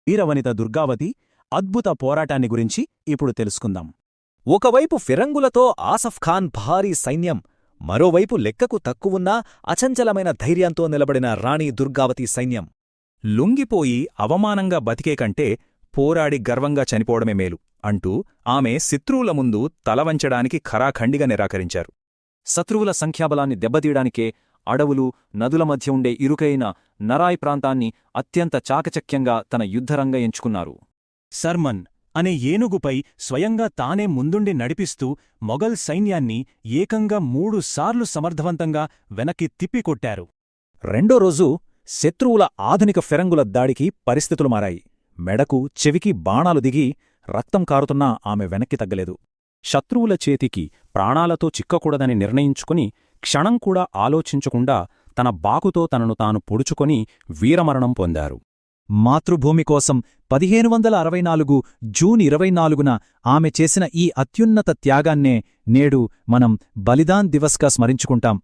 వీరవనిత దుర్గావతి అద్భుత పోరాటాన్ని గురించి ఇప్పుడు తెలుసుకుందాం. ఒకవైపు ఫిరంగులతో ఆసఫ్ ఖాన్ భారీ సైన్యం, మరోవైపు లెక్కకు తక్కువున్నా అచంచలమైన ధైర్యంతో నిలబడిన రాణి దుర్గావతి సైన్యం. లొంగిపోయి అవమానంగా బతికే కంటే పోరాడి గర్వంగా చనిపోవడమే మేలు అంటూ ఆమె శత్రువుల ముందు తలవంచడానికి ఖరాఖండిగా నిరాకరించారు. శత్రువుల సంఖ్యాబలాన్ని దెబ్బతీయడానికే అడవులు, నదుల మధ్య ఉండే ఇరుకైన నరాయ్ ప్రాంతాన్ని అత్యంత చాకచక్యంగా తన యుద్ధరంగ ఎంచుకున్నారు. సర్మన్ అనే ఏనుగుపై స్వయంగా తానే ముందుండి నడిపిస్తూ మొఘల్ సైన్యాన్ని ఏకంగా 3 సార్లు సమర్థవంతంగా వెనక్కి తిప్పికొట్టారు. రెండో రోజు శత్రువుల ఆధునిక ఫిరంగుల దాడికి పరిస్థితులు మారాయి. మెడకు, చెవికి బాణాలు దిగి రక్తం కారుతున్నా ఆమె వెనక్కి తగ్గలేదు. శత్రువుల చేతికి ప్రాణాలతో చిక్కకూడదని నిర్ణయించుకుని క్షణం కూడా ఆలోచించకుండా తన బాకుతో తనను తాను పొడుచుకొని వీరమరణం పొందారు. మాతృభూమి కోసం 1564 జూన్ 24న ఆమె చేసిన ఈ అత్యున్నత త్యాగాన్నే నేడు మనం బలిదాన్ దివస్గా స్మరించుకుంటాం.